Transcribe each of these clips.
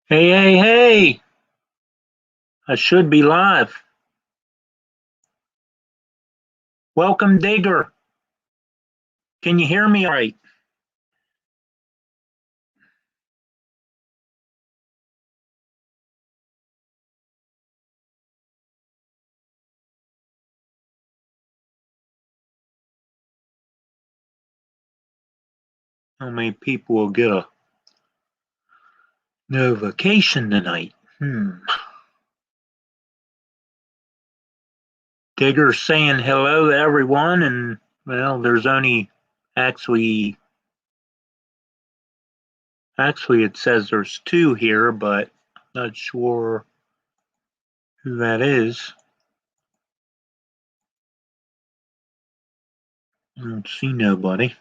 Hey, hey, hey! I should be live. Welcome, Digger. Can you hear me all right? How many people will get a notification tonight? Digger's saying hello to everyone, and well, there's only actually it says there's two here, but I'm not sure who that is. I don't see nobody.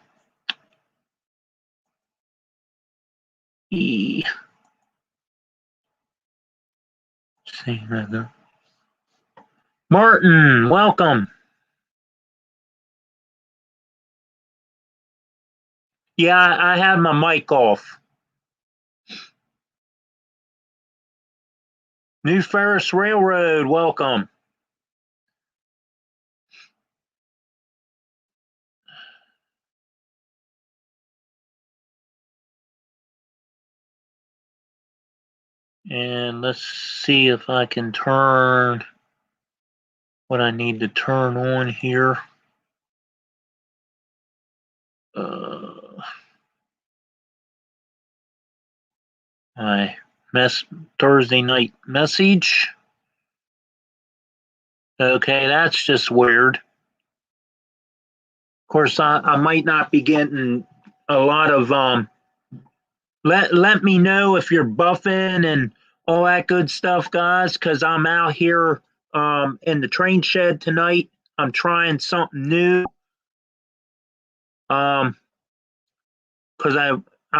E. Saying that there. Martin, welcome. Yeah, I had my mic off. New Ferris Railroad, welcome. And let's see if I can turn what I need to turn on here. My Thursday night message. Okay, that's just weird. Of course, I might not be getting a lot of let me know if you're buffing and all that good stuff, guys, because I'm out here in the train shed tonight. I'm trying something new. Because I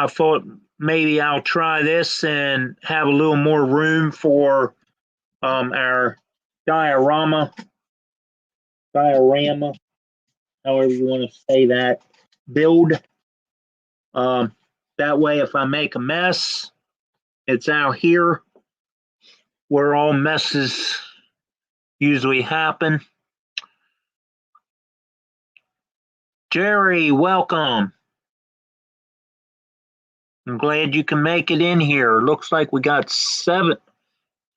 thought maybe I'll try this and have a little more room for our diorama, however you want to say that, build. Um, that way, if I make a mess, it's out here where all messes usually happen. Jerry, welcome. I'm glad you can make it in here. Looks like we got 7.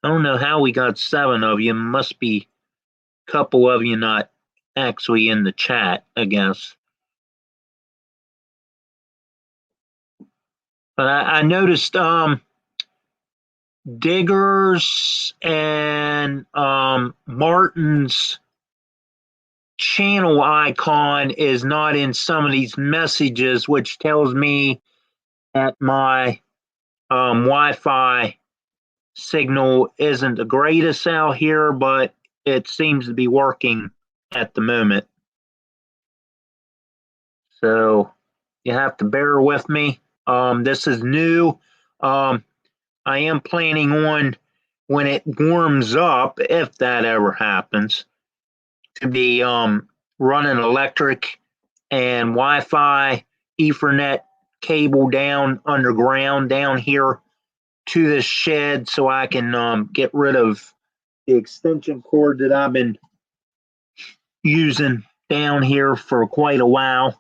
I don't know how we got 7 of you. Must be a couple of you not actually in the chat, I guess. But I noticed Diggers and Martin's channel icon is not in some of these messages, which tells me that my Wi-Fi signal isn't the greatest out here, but it seems to be working at the moment. So you have to bear with me. This is new. I am planning on, when it warms up, if that ever happens, to be running electric and Wi-Fi Ethernet cable down underground down here to this shed, so I can get rid of the extension cord that I've been using down here for quite a while.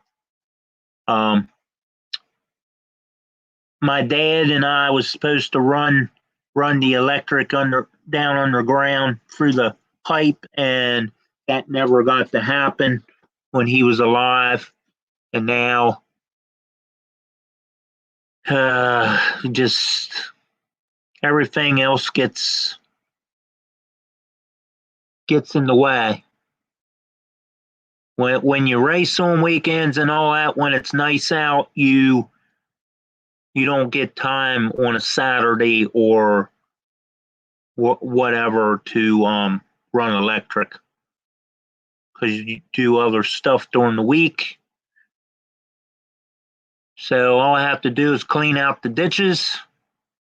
My dad and I was supposed to run the electric down underground through the pipe, and that never got to happen when he was alive. And now just everything else gets in the way. When you race on weekends and all that, when it's nice out, you don't get time on a Saturday or whatever to run electric, because you do other stuff during the week. So all I have to do is clean out the ditches,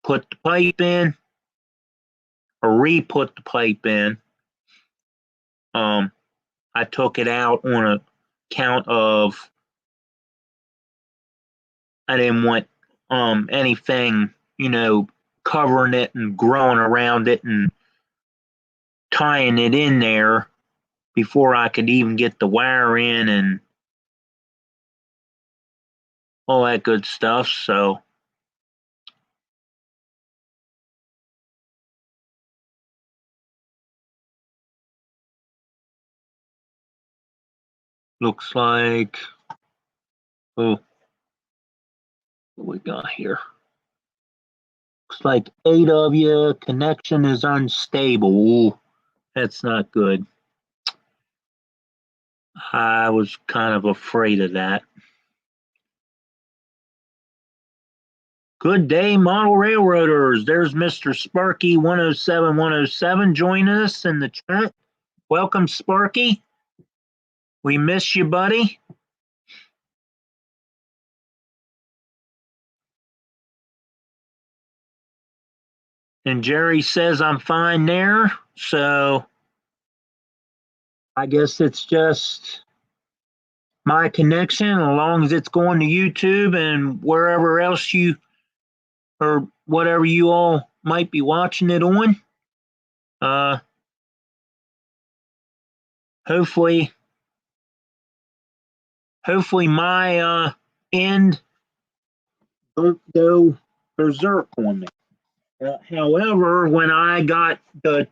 put the pipe in, or re-put the pipe in. I took it out on account of I didn't want anything, covering it and growing around it and tying it in there before I could even get the wire in and all that good stuff. So looks like, oh, what we got here? Looks like 8 of you. Connection is unstable. Ooh, that's not good. I was kind of afraid of that. Good day, model railroaders. There's Mr. Sparky 107107 joining us in the chat. Welcome, Sparky. We miss you, buddy. And Jerry says I'm fine there. So I guess it's just my connection, as long as it's going to YouTube and wherever else you or whatever you all might be watching it on. Hopefully my end don't go berserk on me. However, when I got the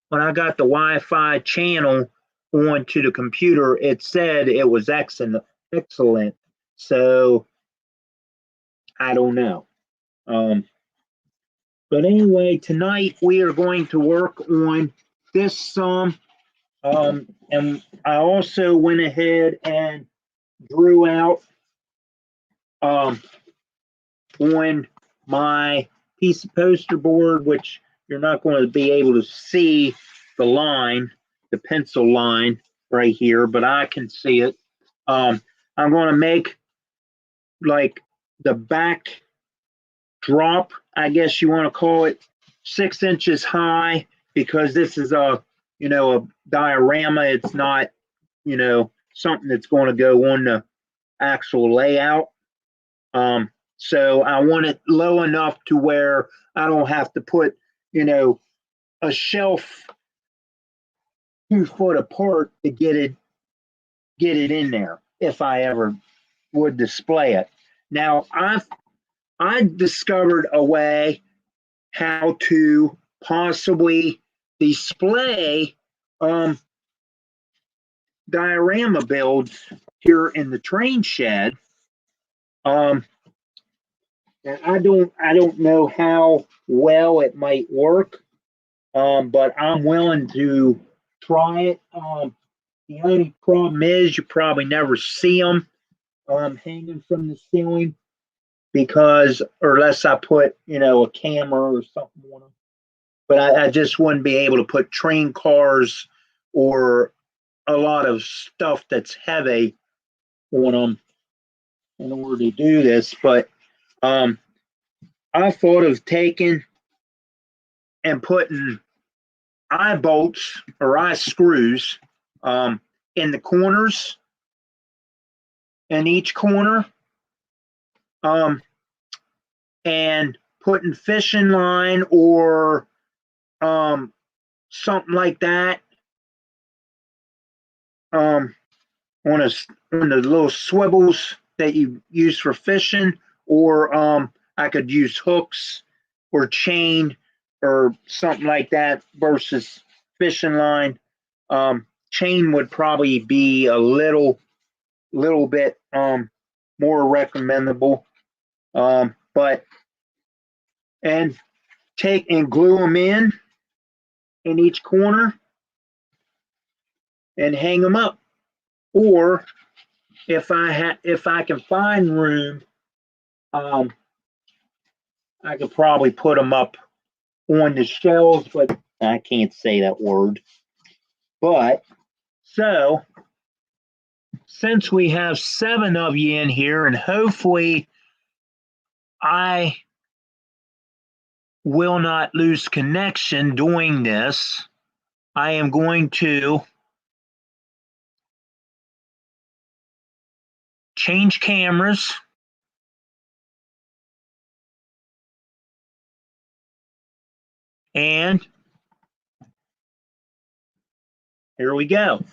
Wi-Fi channel onto the computer, it said it was excellent. So I don't know. But anyway, tonight we are going to work on this sum. And I also went ahead and drew out on my piece of poster board, which you're not going to be able to see the line, the pencil line right here, but I can see it. I'm going to make like the back drop, I guess you want to call it, 6 inches high, because this is a diorama. It's not, something that's going to go on the actual layout. So I want it low enough to where I don't have to put, a shelf 2 foot apart to get it in there if I ever would display it. Now I discovered a way how to possibly display diorama builds here in the train shed. And I don't know how well it might work, but I'm willing to try it. The only problem is you probably never see them hanging from the ceiling, because, or unless I put, a camera or something on them. But I just wouldn't be able to put train cars or a lot of stuff that's heavy on them in order to do this. But I thought of taking and putting eye bolts or eye screws in the corners, in each corner, and putting fishing line or something like that on the little swivels that you use for fishing, or I could use hooks or chain or something like that versus fishing line. Chain would probably be a little bit more recommendable, but and take and glue them in each corner and hang them up. Or if I can find room, I could probably put them up on the shelves, but I can't say that word. But so since we have 7 of you in here, and hopefully I will not lose connection doing this, I am going to change cameras And here we go.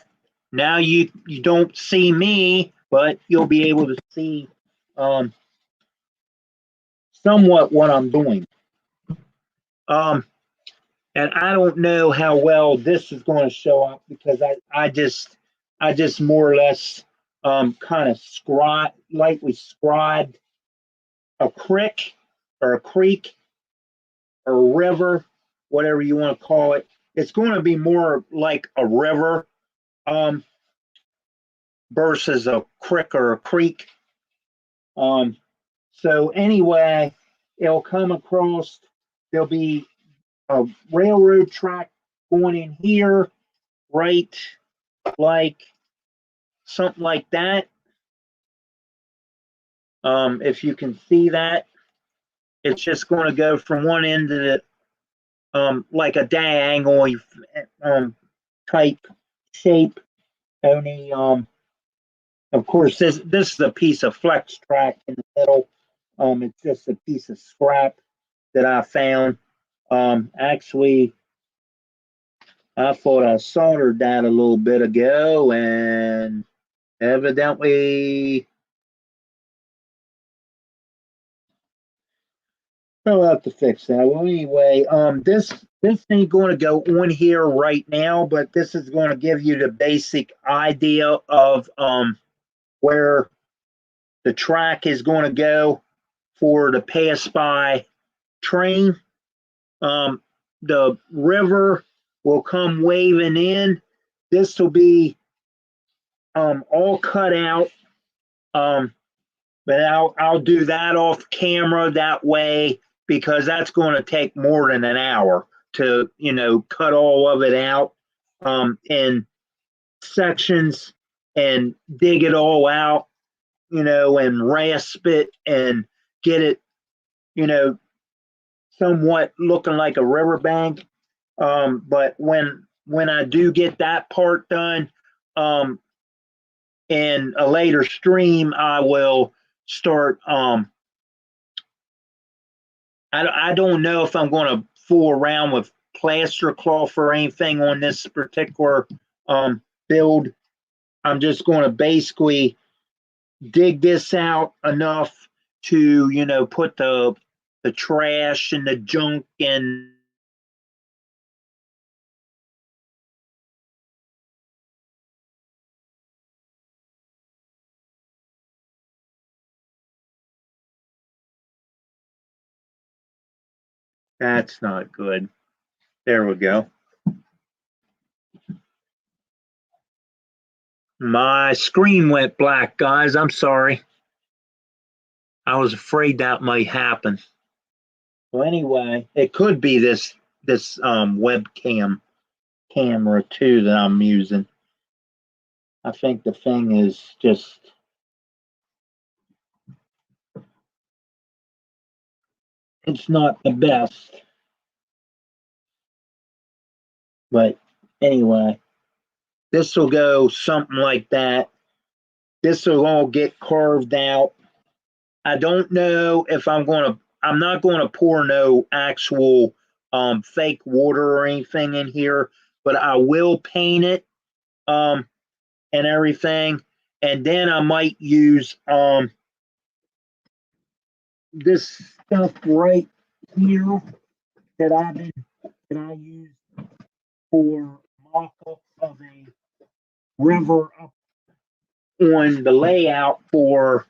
Now you don't see me, but you'll be able to see somewhat what I'm doing. Um, and I don't know how well this is going to show up because I just more or less kind of lightly scribed a creek or a creek or a river, whatever you want to call it. It's going to be more like a river um, versus a creek or a creek. So anyway, it'll come across. There'll be a railroad track going in here, right? Like something like that. If you can see that, it's just going to go from one end to the like a diagonal type shape. Only of course this is a piece of flex track in the middle. It's just a piece of scrap that I found. Actually, I thought I soldered that a little bit ago, and evidently I'll have to fix that. Well, anyway, this ain't going to go on here right now, but this is going to give you the basic idea of where the track is going to go for the pass by train. The river will come waving in. This will be all cut out. But I'll do that off camera that way because that's going to take more than an hour to cut all of it out in sections and dig it all out, and rasp it and get it, you know, somewhat looking like a riverbank. But when I do get that part done, in a later stream, I will start. I don't know if I'm going to fool around with plaster cloth or anything on this particular build. I'm just going to basically dig this out enough to put the trash and the junk and that's not good. There we go. My screen went black, guys. I'm sorry. I was afraid that might happen. Well, anyway, it could be this webcam camera too that I'm using. I think the thing is just it's not the best. But anyway, this will go something like that. This will all get carved out. I don't know if I'm not going to pour no actual fake water or anything in here, but I will paint it and everything. And then I might use this stuff right here that I use for mock-up of a river up on the layout for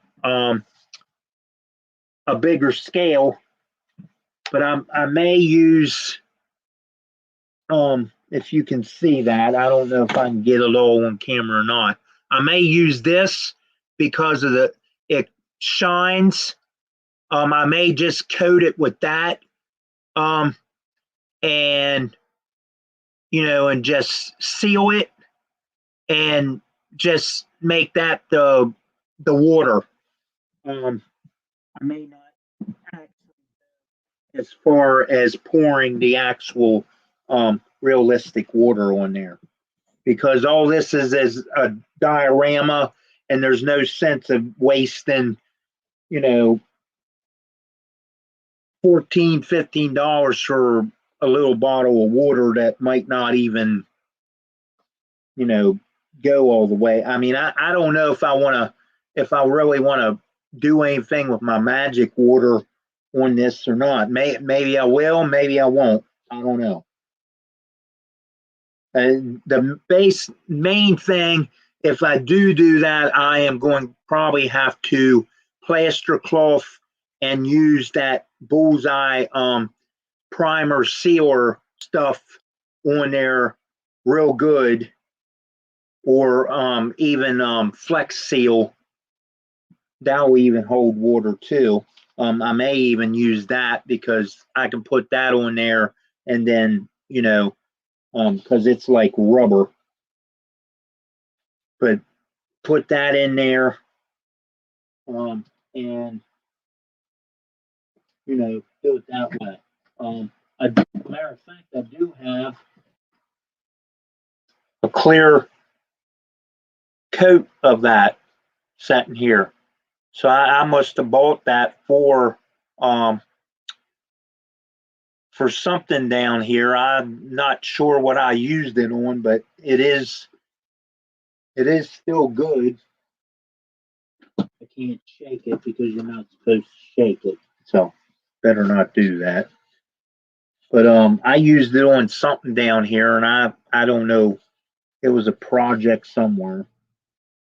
a bigger scale. But I may use if you can see that. I don't know if I can get it all on camera or not. I may use this because of it shines. I may just coat it with that. And and just seal it and just make that the water. I may not actually as far as pouring the actual realistic water on there because all this is a diorama and there's no sense of wasting $14-15 for a little bottle of water that might not even, you know, go all the way. I mean, I don't know if I really want to do anything with my magic water on this or not. Maybe I will, maybe I won't. I don't know. The main thing, if I do that, I am going to probably have to plaster cloth and use that bullseye primer sealer stuff on there real good, or even Flex Seal. That will even hold water too. I may even use that because I can put that on there and then, you know, because it's like rubber. But put that in there, and you know, do it that way. Matter of fact, I do have a clear coat of that sitting here, so I must have bought that for something down here. I'm not sure what I used it on, but it is still good. I can't shake it because you're not supposed to shake it, so better not do that. But I used it on something down here, and I don't know. It was a project somewhere.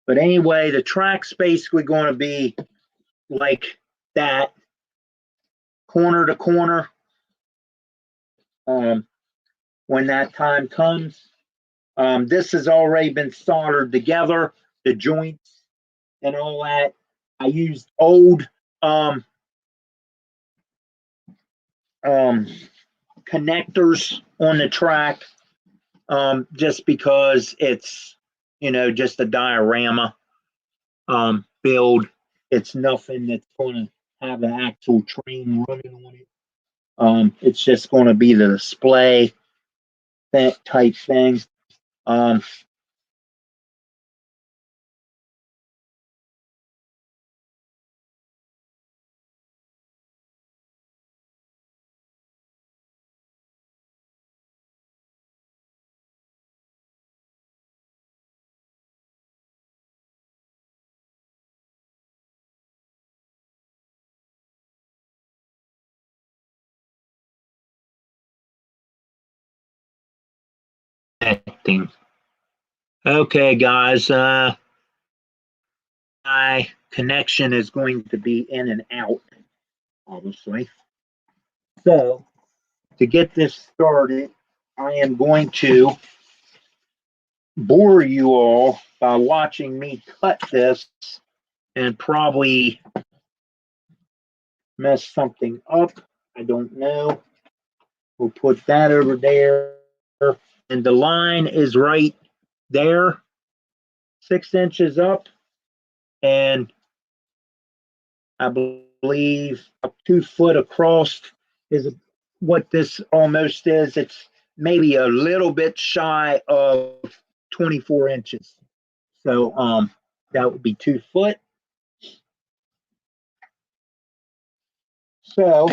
But anyway, the track's basically going to be like that, corner to corner. When that time comes, this has already been soldered together, the joints and all that. I used old connectors on the track, just because it's, you know, just a diorama build. It's nothing that's going to have an actual train running on it. It's just going to be the display type thing. Um, Acting. Okay, guys. My connection is going to be in and out, obviously. So, to get this started, I am going to bore you all by watching me cut this and probably mess something up. I don't know. We'll put that over there. And the line is right there, 6 inches up. And I believe 2 foot across is what this almost is. It's maybe a little bit shy of 24 inches. So that would be 2 foot. So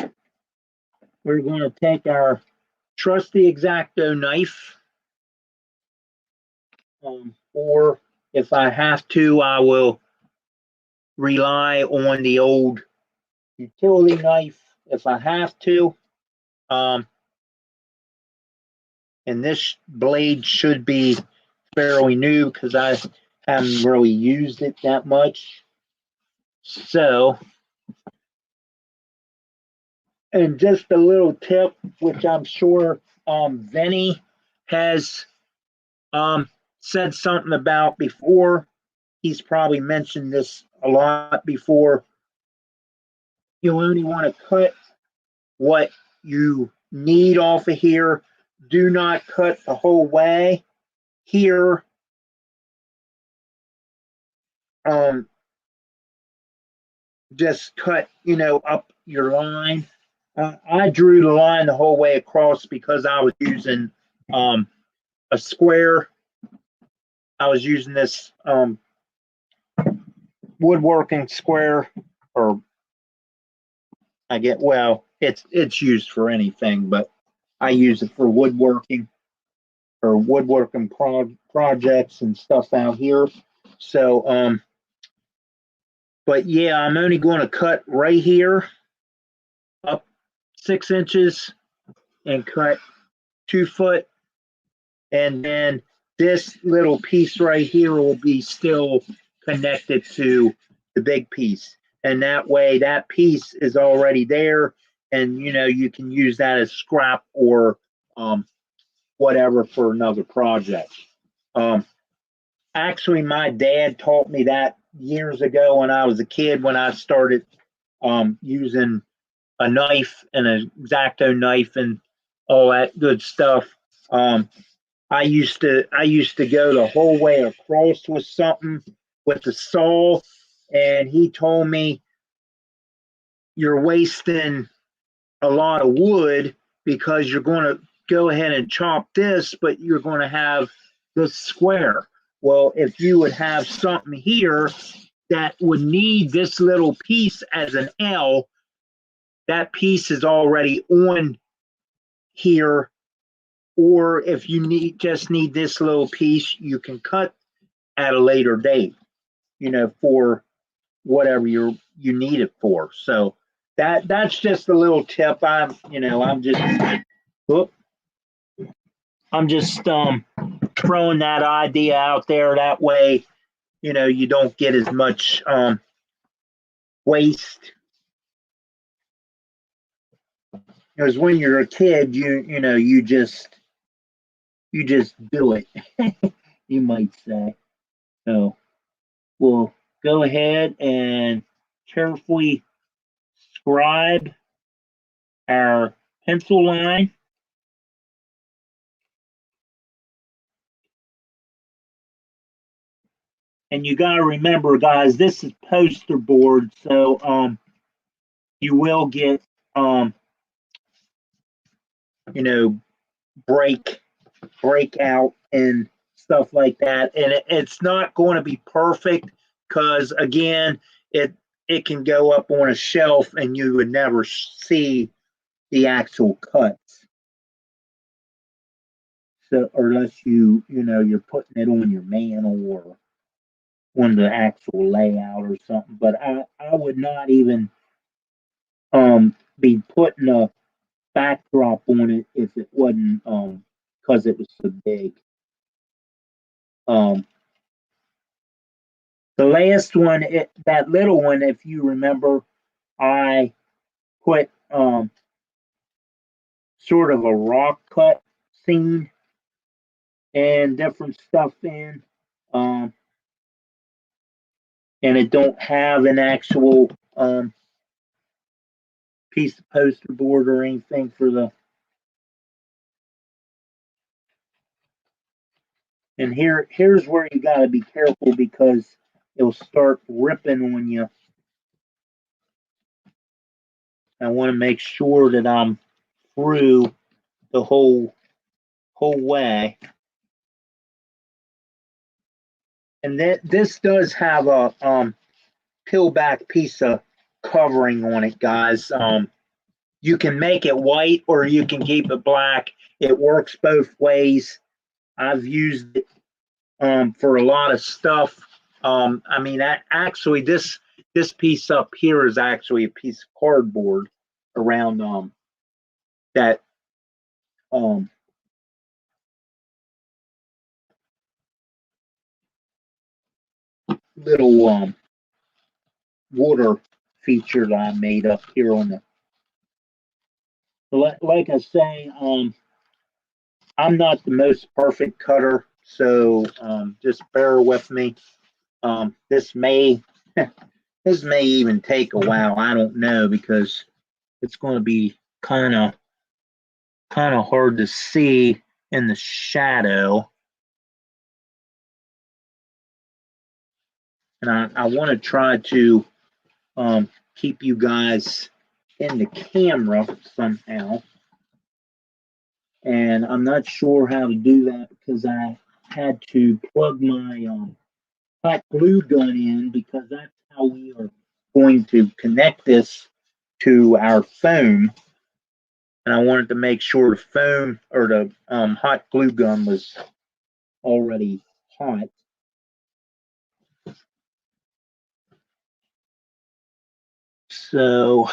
we're going to take our trusty X-Acto knife, or if I have to, I will rely on the old utility knife if I have to. And this blade should be fairly new because I haven't really used it that much. So, and just a little tip, which I'm sure Vinny has said something about before. He's probably mentioned this a lot before. You only want to cut what you need off of here. Do not cut the whole way. Here, just cut, you know, up your line. I drew the line the whole way across because I was using a square. I was using this woodworking square, or well, it's used for anything, but I use it for woodworking or woodworking projects and stuff out here. So, but yeah, I'm only going to cut right here up 6 inches and cut 2 foot. And then this little piece right here will be still connected to the big piece. And that way that piece is already there. And, you know, you can use that as scrap or whatever for another project. Um, Actually, my dad taught me that years ago when I was a kid, when I started using a knife and an X-Acto knife and all that good stuff. I used to go the whole way across with something with the saw, and he told me you're wasting a lot of wood because you're going to go ahead and chop this, but you're going to have this square. Well, if you would have something here that would need this little piece as an L, that piece is already on here. Or if you just need this little piece, you can cut at a later date, you know, for whatever you need it for. So that's just a little tip. I'm just throwing that idea out there. That way, you know, you don't get as much waste. Because when you're a kid, you just do it. You might say. So we'll go ahead and carefully scribe our pencil line. And you got to remember, guys, this is poster board, so you will get you know, breakout and stuff like that. And it's not going to be perfect because again, it can go up on a shelf and you would never see the actual cuts. So unless you're putting it on your mantle or on the actual layout or something. But I would not even be putting a backdrop on it if it wasn't because it was so big. The last one, that little one, if you remember, I put sort of a rock cut scene and different stuff in, and it don't have an actual piece of poster board or anything for the. And here's where you got to be careful because it'll start ripping on you. I want to make sure that I'm through the whole way. And this does have a peel back piece of covering on it, guys. You can make it white or you can keep it black. It works both ways. I've used it for a lot of stuff. I mean, actually, this piece up here is actually a piece of cardboard around that little water feature that I made up here on the. Like I say, I'm not the most perfect cutter, so just bear with me. This may this may even take a while. I don't know because it's going to be kind of hard to see in the shadow. And I want to try to keep you guys in the camera somehow. And I'm not sure how to do that because I had to plug my hot glue gun in because that's how we are going to connect this to our phone. and I wanted to make sure the foam or the hot glue gun was already hot. So,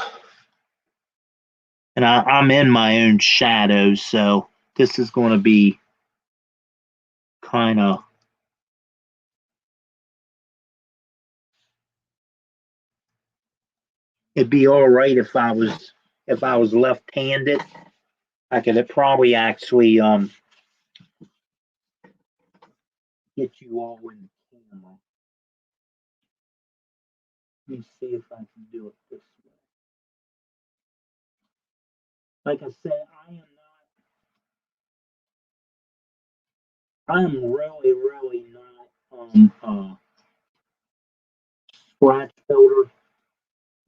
and I'm in my own shadows, so this is going to be kind of it'd be all right if I was left-handed. I could probably actually get you all in the camera. Let me see if I can do it this way. Like I said, I am really not scratch builder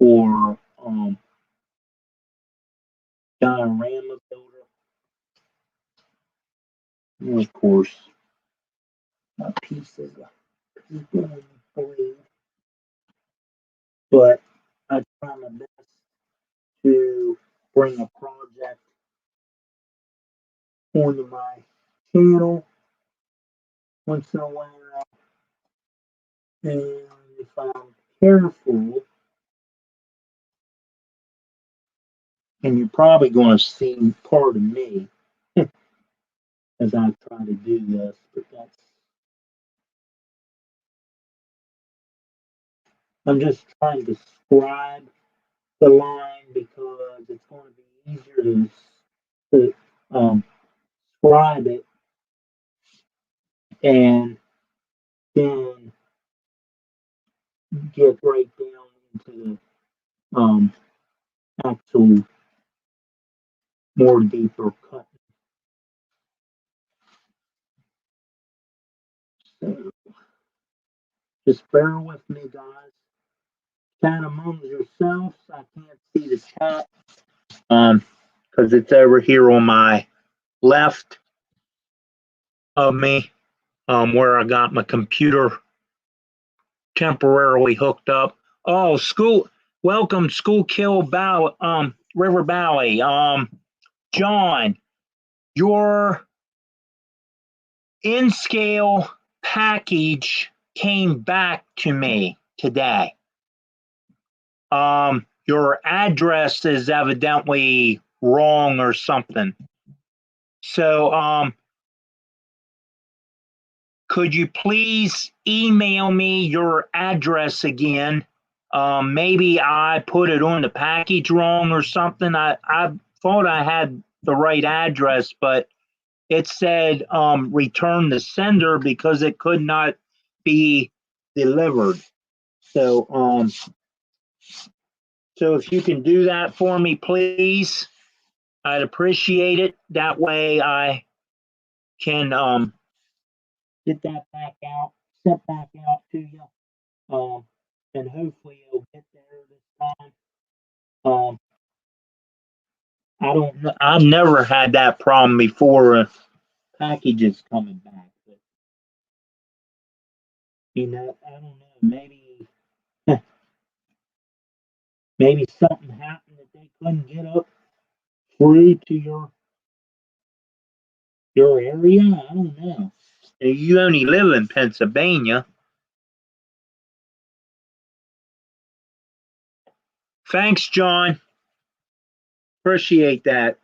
or diorama builder. And of course, my pieces of people in blue. But I try my best to bring a project onto my channel once in a while. And if I'm careful, and you're probably going to see part of me as I try to do this, but I'm just trying to scribe the line because it's going to be easier to scribe it and then get right down into the actual more deeper cut. So just bear with me, guys. Chat among yourselves. I can't see the chat because it's over here on my left of me where I got my computer temporarily hooked up. Oh, school. Welcome, Schuylkill River Valley. John, your in scale package came back to me today. Your address is evidently wrong or something. So, could you please email me your address again? Maybe I put it on the package wrong or something. I thought I had the right address, but it said return the sender because it could not be delivered. So, so if you can do that for me, please, I'd appreciate it. That way I can get that back out, sent back out to you. And hopefully it'll get there this time. I don't know. I've never had that problem before. Packages coming back, but I don't know. Maybe something happened that they couldn't get up through to your area. I don't know. You only live in Pennsylvania. Thanks, John. Appreciate that.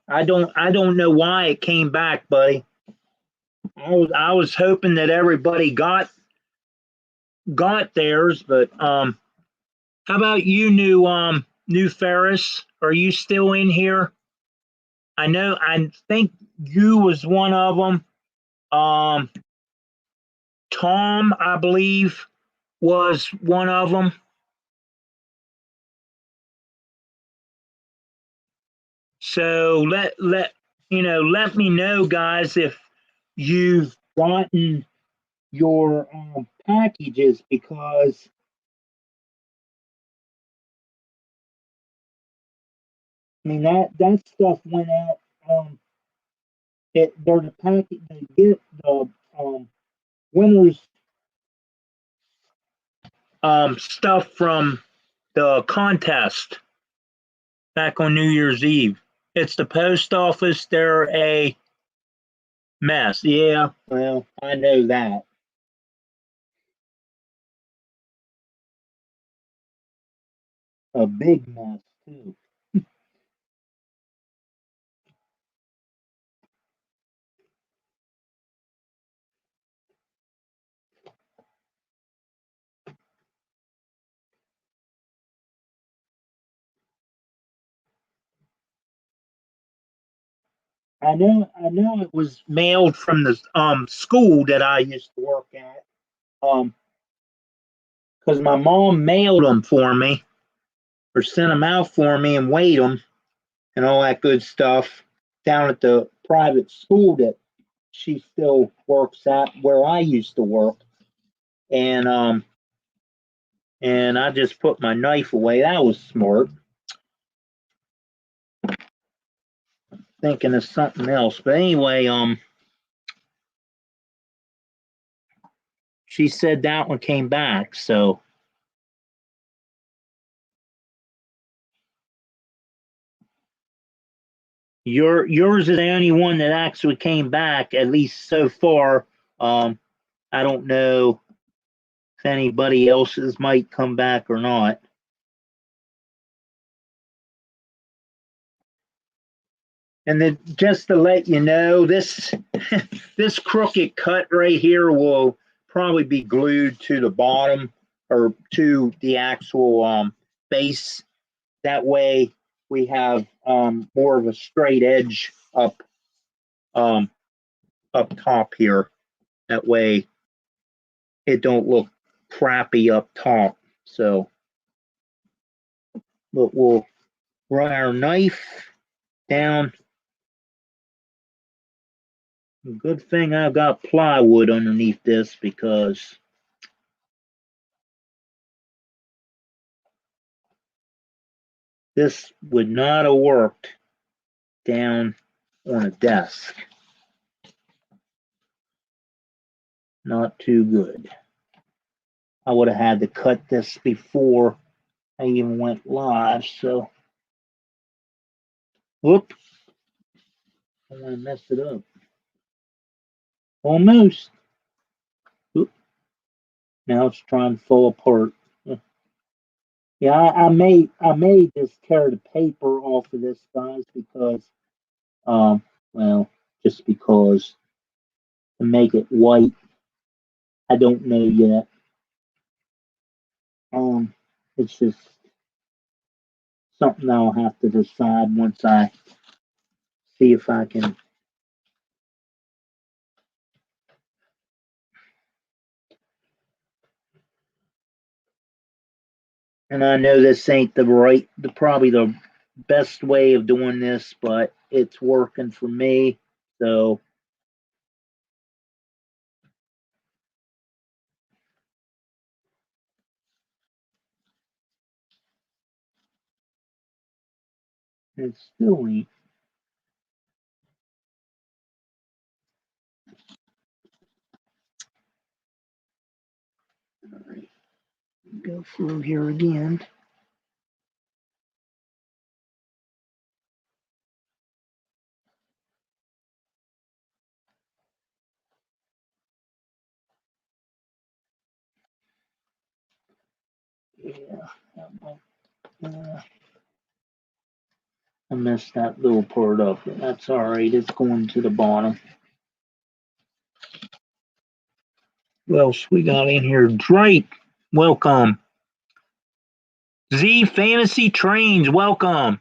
I don't know why it came back, buddy. I was hoping that everybody got theirs, but how about you, new Ferris? Are you still in here? I think you was one of them. Tom, I believe, was one of them. So let me know, guys, if you've gotten your packages because that stuff went out. They're the package they get the winners stuff from the contest. back on New Year's Eve. It's the post office. They're a mess. Yeah, well, I know that. A big mess, too. I know it was mailed from the school that I used to work at. Because my mom mailed them for me or sent them out for me and weighed them and all that good stuff down at the private school that she still works at where I used to work. And and I just put my knife away. That was smart. Thinking of something else. But anyway, she said that one came back, so yours is the only one that actually came back, at least so far. I don't know if anybody else's might come back or not. And then just to let you know, this this crooked cut right here will probably be glued to the bottom or to the actual base. That way we have more of a straight edge um, up top here. That way it don't look crappy up top. So, but we'll run our knife down. Good thing I've got plywood underneath this because this would not have worked down on a desk. Not too good. I would have had to cut this before I even went live, so whoop. I want to mess it up. Almost. Oop. Now it's trying to fall apart. Yeah, I may just tear the paper off of this, guys, because well, just because to make it white. I don't know yet. It's just something I'll have to decide once I see if I can. And I know this ain't probably the best way of doing this, but it's working for me. So it still ain't. All right, go through here again. Yeah, I messed that little part up. That's all right. It's going to the bottom. What else we got in here? Drake, welcome. Z Fantasy Trains, welcome.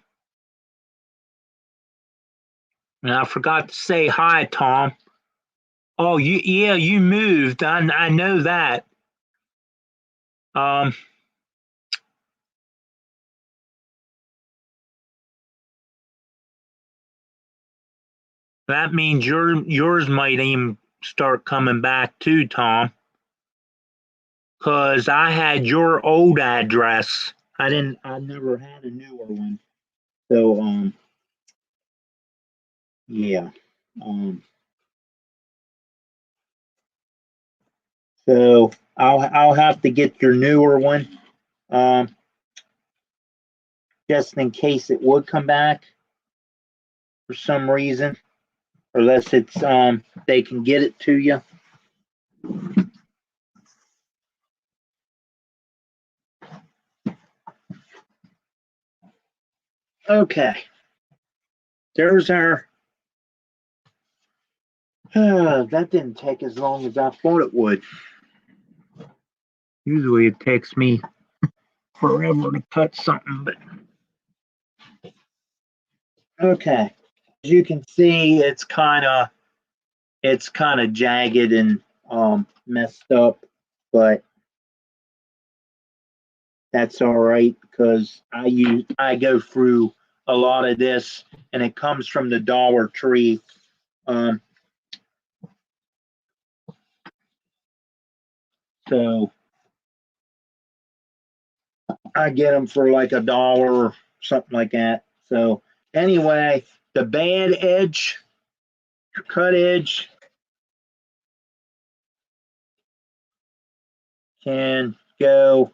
And I forgot to say hi, Tom. Oh, you moved. I know that. Um, that means yours might even start coming back too, Tom. Cause I had your old address. I never had a newer one. So yeah. Um so I'll have to get your newer one. Um just in case it would come back for some reason, unless it's they can get it to you. Okay, there's our. That didn't take as long as I thought it would. Usually it takes me forever to cut something, but okay. As you can see, it's kind of jagged and messed up, but that's all right because I go through a lot of this, and it comes from the Dollar Tree. So I get them for like $1 or something like that. So anyway, the bad edge, cut edge, can go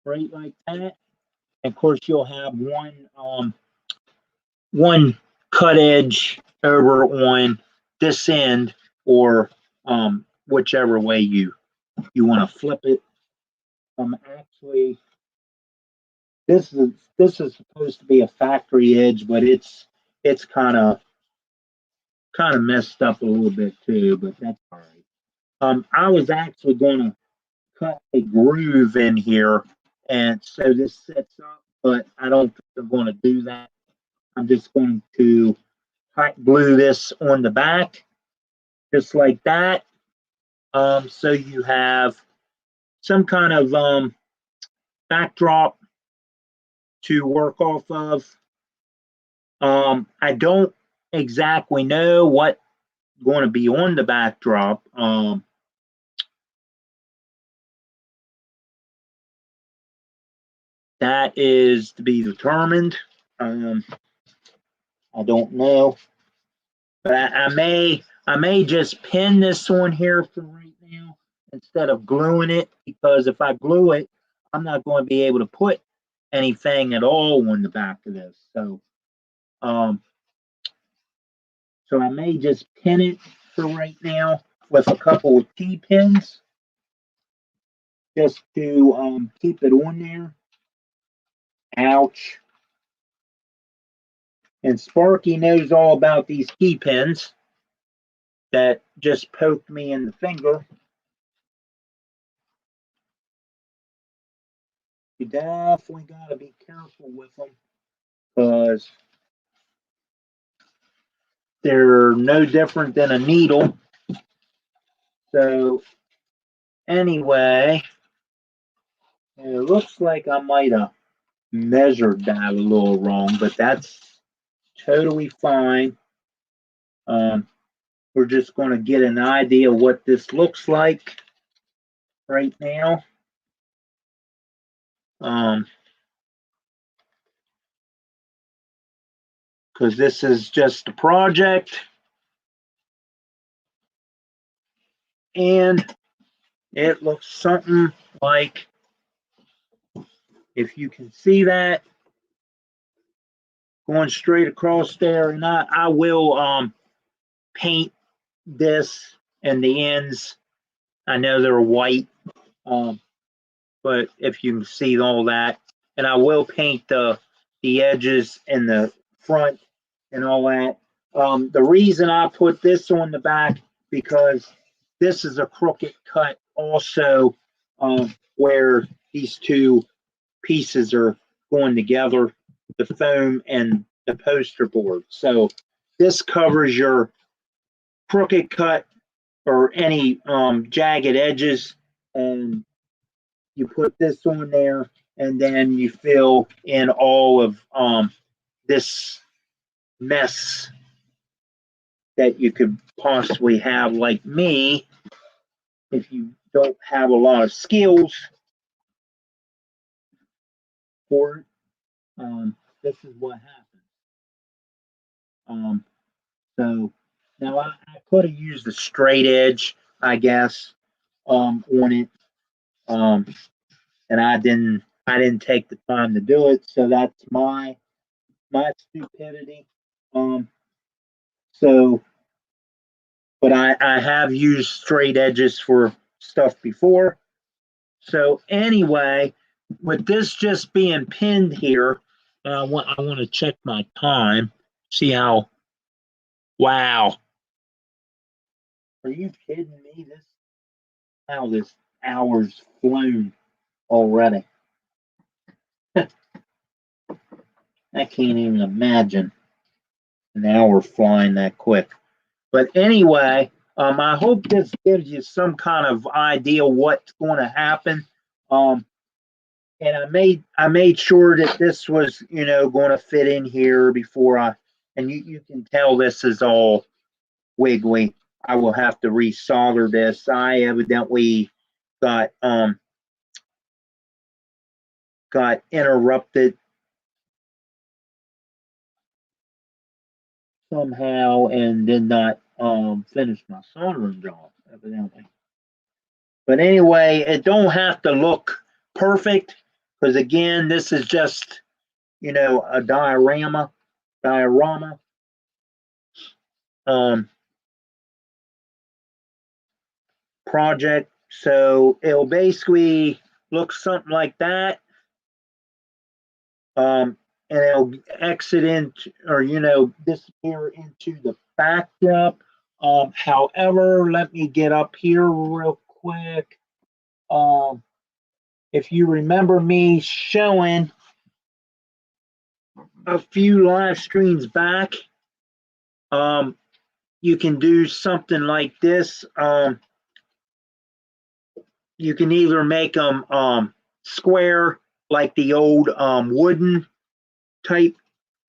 right like that. And of course, you'll have one cut edge over on this end, or whichever way you want to flip it. Actually, this is supposed to be a factory edge, but it's kind of messed up a little bit too, but that's all right. I was actually going to cut a groove in here, and so this sets up, but I don't think I'm going to do that. I'm just going to hot glue this on the back, just like that. So you have some kind of backdrop to work off of. I don't exactly know what's going to be on the backdrop. That is to be determined. I don't know, but I may just pin this on here for right now instead of gluing it, because if I glue it, I'm not going to be able to put anything at all on the back of this. So so I may just pin it for right now with a couple of T-pins just to keep it on there. Ouch. And Sparky knows all about these key pins that just poked me in the finger. You definitely got to be careful with them because they're no different than a needle. So anyway, it looks like I might have measured that a little wrong, but that's totally fine. We're just going to get an idea what this looks like right now. Because this is just a project, and it looks something like, if you can see that going straight across there, and I will paint this and the ends. I know they're white, but if you can see all that, and I will paint the edges and the front and all that. The reason I put this on the back, because this is a crooked cut also, where these two pieces are going together, the foam and the poster board. So this covers your crooked cut or any jagged edges, and you put this on there, and then you fill in all of this mess that you could possibly have, like me, if you don't have a lot of skills for it. This is what happens. So now I could have used a straight edge, I guess, on it. and I didn't take the time to do it. So that's my stupidity. So, but I have used straight edges for stuff before. So anyway, with this just being pinned here, I want to check my time, see how. Wow, are you kidding me? This hour's flown already. I can't even imagine an hour flying that quick. But anyway, I hope this gives you some kind of idea what's going to happen. And I made sure that this was, going to fit in here before and you can tell this is all wiggly. I will have to resolder this. I evidently got interrupted somehow and did not finish my soldering job, evidently. But anyway, it don't have to look perfect because again, this is just a diorama project. So it'll basically look something like that. And it'll exit into, or disappear into the backdrop. However, let me get up here real quick. If you remember me showing a few live streams back, you can do something like this. You can either make them square like the old wooden type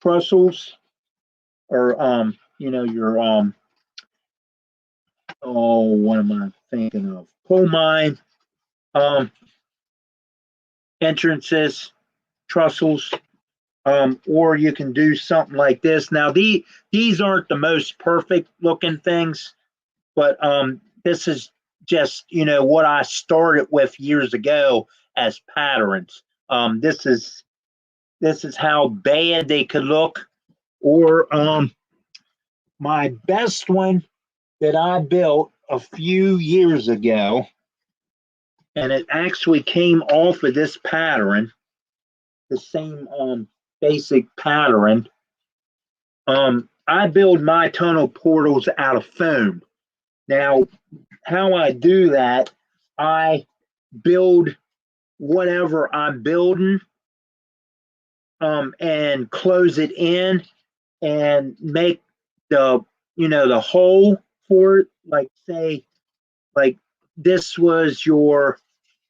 trussels, or your what am I thinking of? Coal mine entrances, trussels, or you can do something like this. Now these aren't the most perfect looking things, but this is just what I started with years ago as patterns. This is how bad they could look, or my best one that I built a few years ago, and it actually came off of this pattern, the same basic pattern. I build my tunnel portals out of foam. Now, how I do that, I build whatever I'm building and close it in and make the the hole for it. Like say, like this was your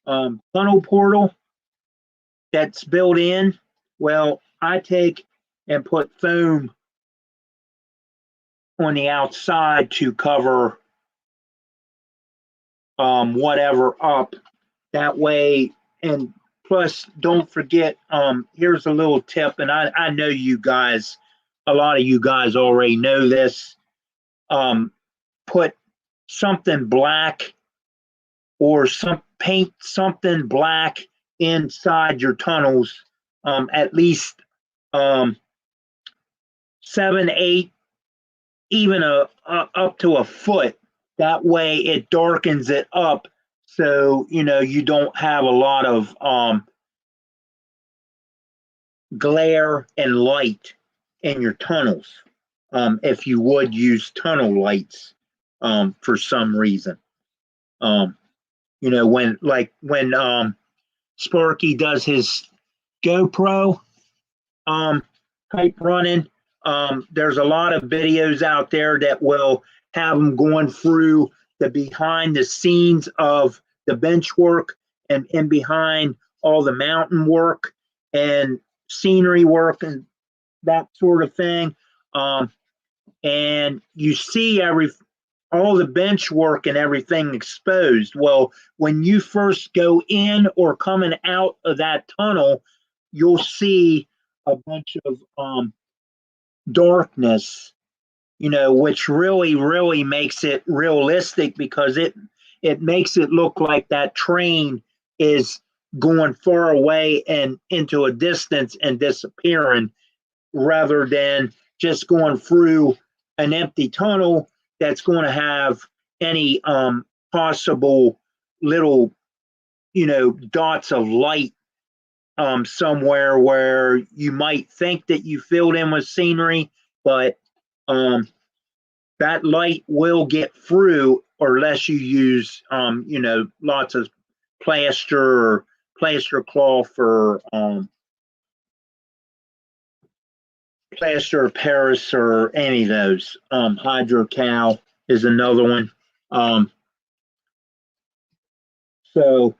tunnel portal that's built in. Well, I take and put foam on the outside to cover whatever up. That way, and plus, don't forget, here's a little tip, and I know you guys, a lot of you guys already know this. Put something black or paint something black inside your tunnels, at least 7, 8, even up to a foot. That way it darkens it up, so you don't have a lot of glare and light in your tunnels. If you would use tunnel lights for some reason, when Sparky does his GoPro type running, there's a lot of videos out there that will have them going through the behind the scenes of the bench work and in behind all the mountain work and scenery work and that sort of thing. And you see all the bench work and everything exposed. Well, when you first go in or coming out of that tunnel, you'll see a bunch of darkness, which really makes it realistic, because it makes it look like that train is going far away and into a distance and disappearing, rather than just going through an empty tunnel that's going to have any possible little, dots of light somewhere where you might think that you filled in with scenery, but that light will get through unless you use, lots of plaster or plaster cloth or plaster of Paris or any of those. Hydrocal is another one. So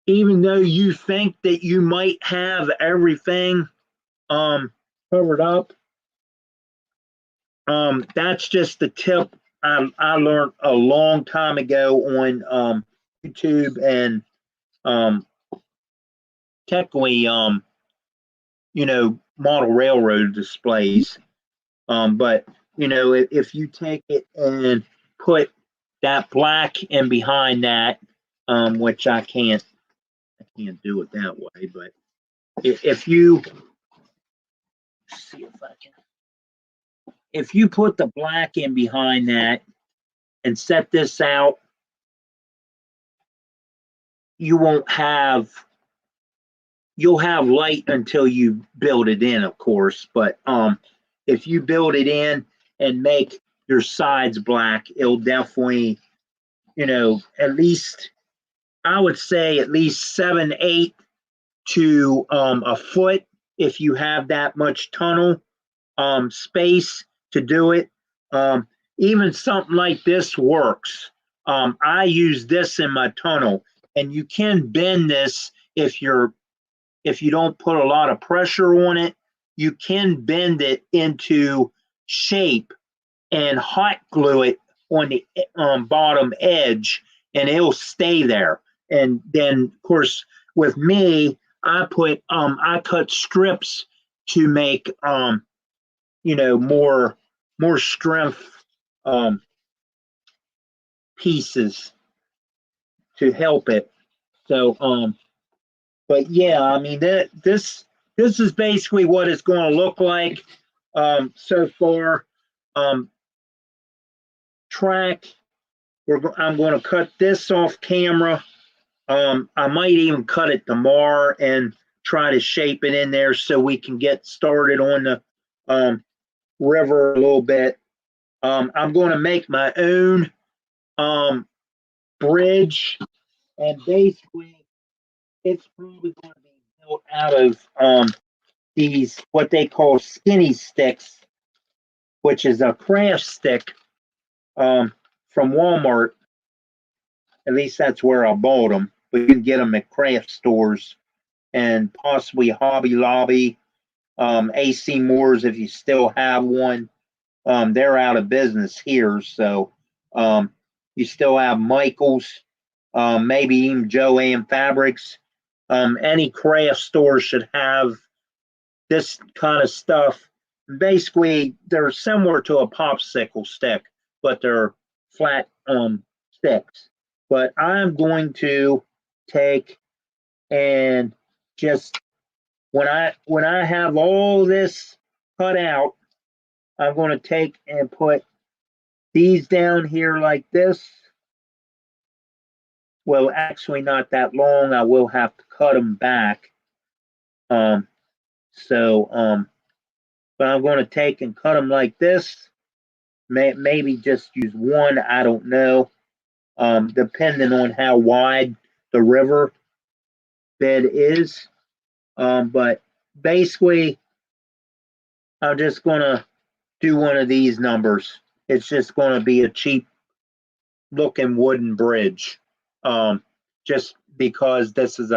even though you think that you might have everything covered up, that's just the tip I learned a long time ago on YouTube and technically model railroad displays. But if you take it and put that black in behind that, which I can't do it that way, but if you see if I can, if you put the black in behind that and set this out, you'll have light until you build it in, of course. But if you build it in and make your sides black, it'll definitely, at least, I would say at least 7/8 to a foot, if you have that much tunnel space to do it. Even something like this works. I use this in my tunnel, and you can bend this if you don't put a lot of pressure on it. You can bend it into shape and hot glue it on the bottom edge, and it'll stay there. And then, of course, with me, I cut strips to make more strength pieces to help it. So but yeah, I mean this is basically what it's going to look like so far. Track, I'm going to cut this off camera. I might even cut it tomorrow and try to shape it in there so we can get started on the river a little bit. I'm going to make my own bridge, and basically it's probably going to be built out of these what they call skinny sticks, which is a craft stick from Walmart. At least that's where I bought them, but you can get them at craft stores and possibly Hobby Lobby, AC Moore's if you still have one. They're out of business here, so you still have Michael's, maybe even Jo-Ann Fabrics. Any craft store should have this kind of stuff. Basically, they're similar to a popsicle stick, but they're flat sticks. But I'm going to take and just when I have all this cut out, I'm going to take and put these down here like this. Well, actually not that long. I will have to cut them back. But I'm going to take and cut them like this. Maybe just use one. I don't know. Depending on how wide the river bed is. But basically, I'm just going to do one of these numbers. It's just going to be a cheap looking wooden bridge. Just because this is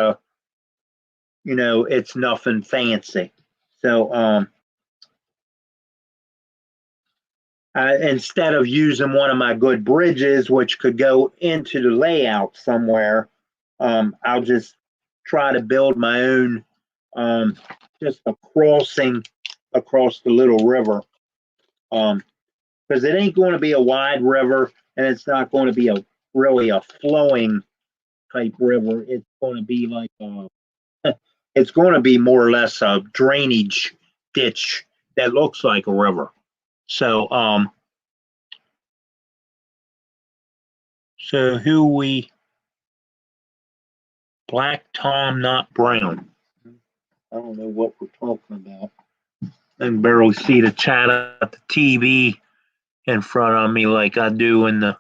it's nothing fancy. So instead of using one of my good bridges, which could go into the layout somewhere, I'll just try to build my own, just a crossing across the little river. Because it ain't going to be a wide river, and it's not going to be really a flowing type river. It's going to be like it's going to be more or less a drainage ditch that looks like a river. So so who we Black Tom, not Brown. I don't know what we're talking about. I can barely see the chat at the TV in front of me like I do in the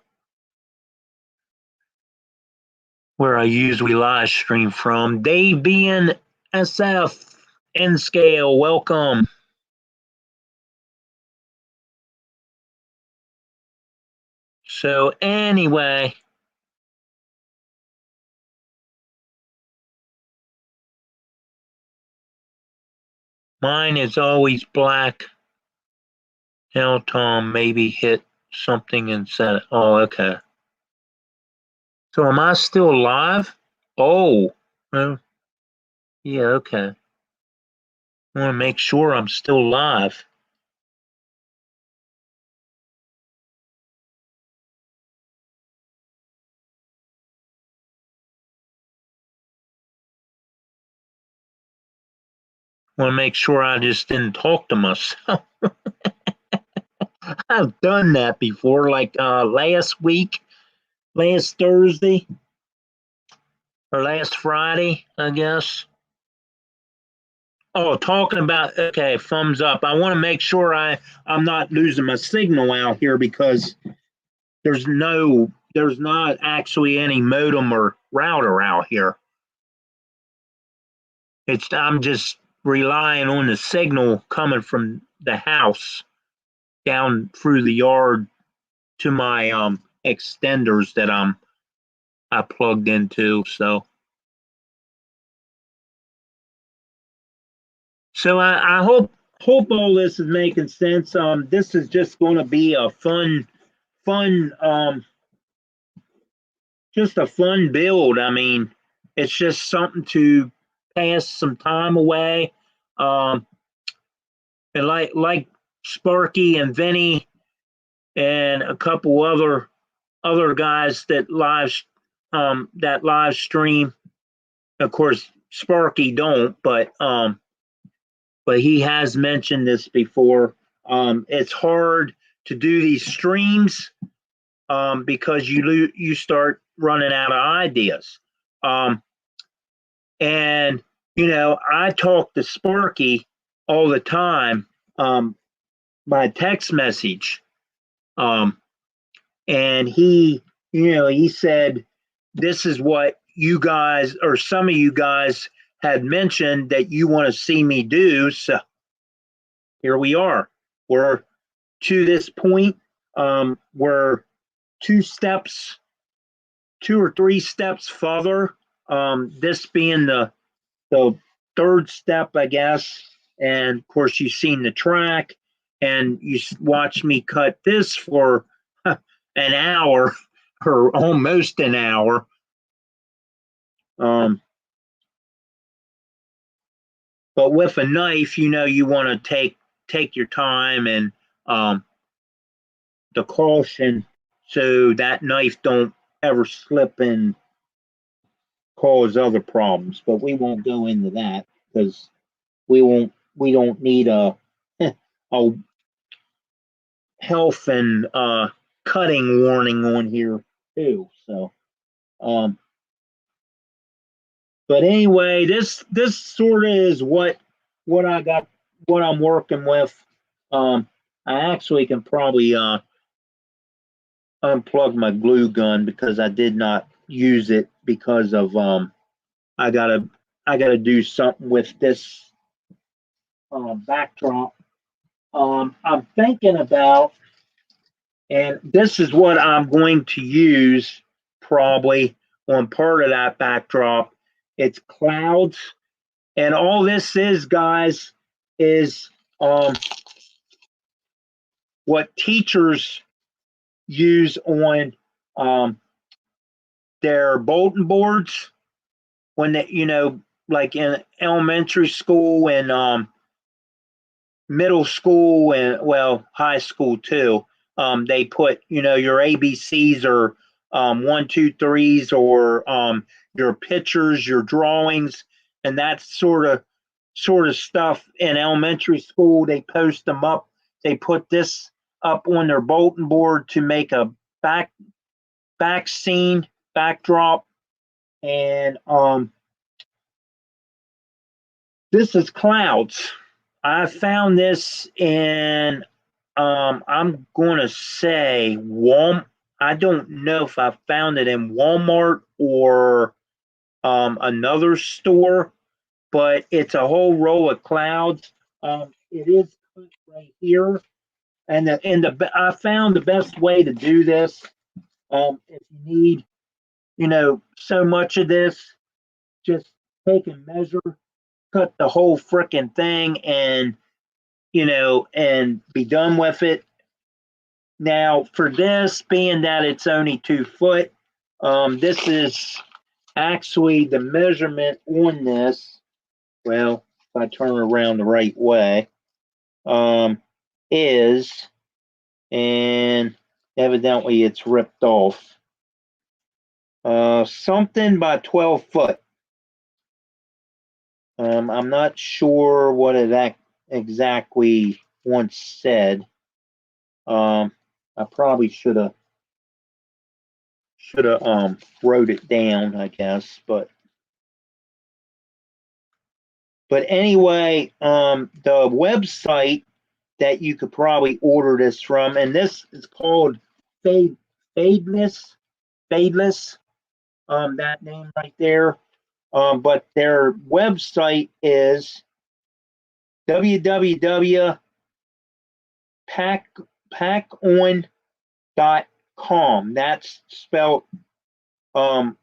where I usually live stream from. Dave being SF N scale, welcome. So anyway, mine is always black. Now Tom maybe hit something and said, oh, okay. So am I still live? Oh, well, yeah, okay. I want to make sure I'm still live. I want to make sure I just didn't talk to myself. I've done that before, like last week, last Thursday, or last Friday, I guess. Oh, talking about, okay, thumbs up. I want to make sure I'm not losing my signal out here because there's not actually any modem or router out here. I'm just relying on the signal coming from the house down through the yard to my extenders that I plugged into. So I hope all this is making sense. This is just going to be a fun just a fun build. I mean, it's just something to pass some time away. And like Sparky and Vinny and a couple other guys that live stream. Of course, Sparky don't, but he has mentioned this before. It's hard to do these streams because you start running out of ideas. And I talk to Sparky all the time by text message, and he said this is what you guys or some of you guys had mentioned that you want to see me do. So here we are. We're to this point. We're two or three steps further. This being the third step, I guess. And of course, you've seen the track, and you watched me cut this for an hour or almost an hour. But with a knife, you want to take your time and the caution so that knife don't ever slip and cause other problems. But we won't go into that because we don't need a health and cutting warning on here too. So but anyway, this sort of is what I got, what I'm working with. I actually can probably unplug my glue gun because I did not use it because of I gotta do something with this backdrop. I'm thinking about, and this is what I'm going to use probably on part of that backdrop. It's clouds, and all this is, guys, is what teachers use on their bulletin boards when they, like in elementary school and middle school and high school too. They put your ABCs or 1, 2, 3s or your pictures, your drawings, and that sort of stuff in elementary school. They post them up. They put this up on their bulletin board to make a back scene, backdrop, and this is clouds. I found this in I'm gonna say Walmart. I don't know if I found it in Walmart or another store, but it's a whole row of clouds. It is cut right here, and I found the best way to do this. If you need, so much of this, just take and measure, cut the whole freaking thing, and and be done with it. Now, for this, being that it's only 2 foot, this is actually the measurement on this. Well, if I turn around the right way, is, and evidently it's ripped off, something by 12 foot. I'm not sure what it exactly once said. I probably should have wrote it down, I guess, but anyway, the website that you could probably order this from, and this is called Fadeless, that name right there. But their website is www.pacon.com. That's spelled PACON.com.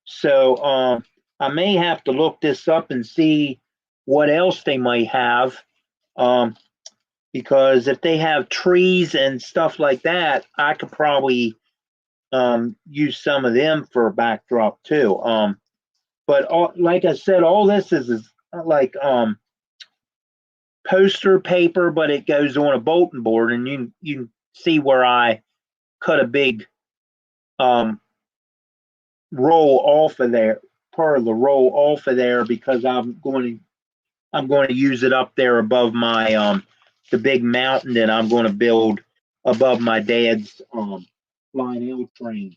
So I may have to look this up and see what else they might have. Because if they have trees and stuff like that, I could probably use some of them for a backdrop too. But like I said, all this is like poster paper, but it goes on a bulletin board, and you can see where I cut a big roll off of there, part of the roll off of there, because I'm going to use it up there above my the big mountain that I'm going to build above my dad's Lionel train,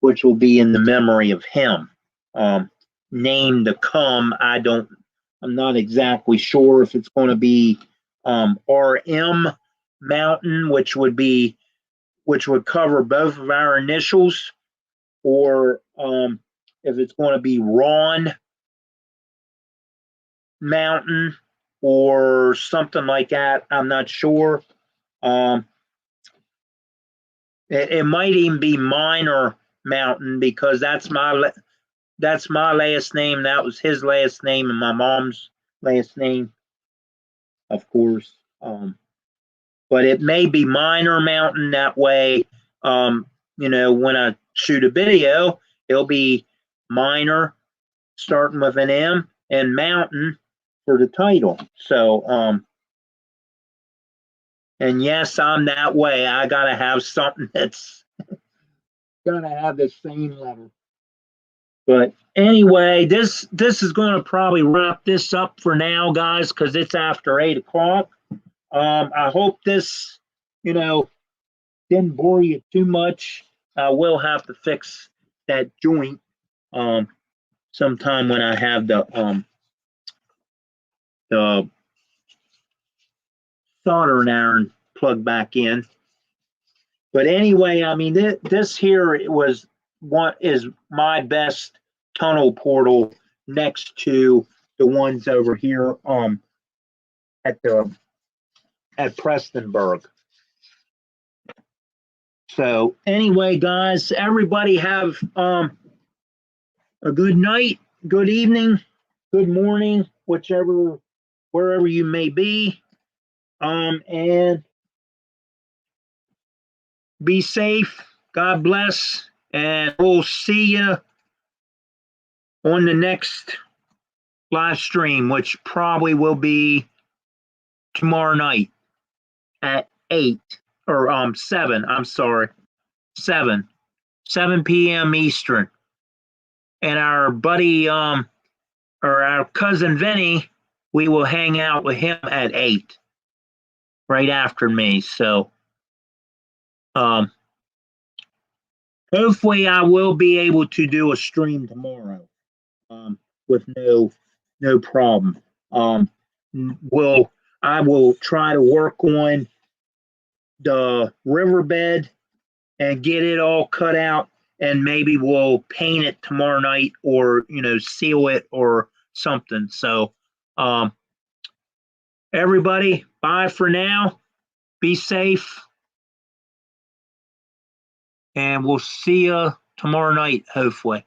which will be in the memory of him. Name to come. I'm not exactly sure if it's going to be RM Mountain, which would cover both of our initials, or if it's going to be Ron Mountain or something like that. I'm not sure. It might even be Minor Mountain, because that's my last name. That was his last name and my mom's last name, of course. But it may be Minor Mountain. That way, when I shoot a video, it'll be Minor, starting with an M, and Mountain for the title. So, and yes, I'm that way. I gotta have something that's gonna have the same letter. But anyway, this is going to probably wrap this up for now, guys, because it's after 8 o'clock. I hope this, didn't bore you too much. I will have to fix that joint sometime when I have the soldering iron plugged back in. But anyway, I mean, this here is my best tunnel portal, next to the ones over here at Prestonburg. So anyway, guys, everybody have a good night, good evening, good morning, wherever you may be, and be safe. God bless, and we'll see you on the next live stream, which probably will be tomorrow night at 8. or 7. I'm sorry, 7 p.m. Eastern. And our buddy or our cousin Vinny, we will hang out with him at 8, right after me. So um, hopefully I will be able to do a stream tomorrow with no problem. Will I will try to work on the riverbed and get it all cut out, and maybe we'll paint it tomorrow night, or seal it or something. So everybody, bye for now. Be safe, and we'll see you tomorrow night, hopefully.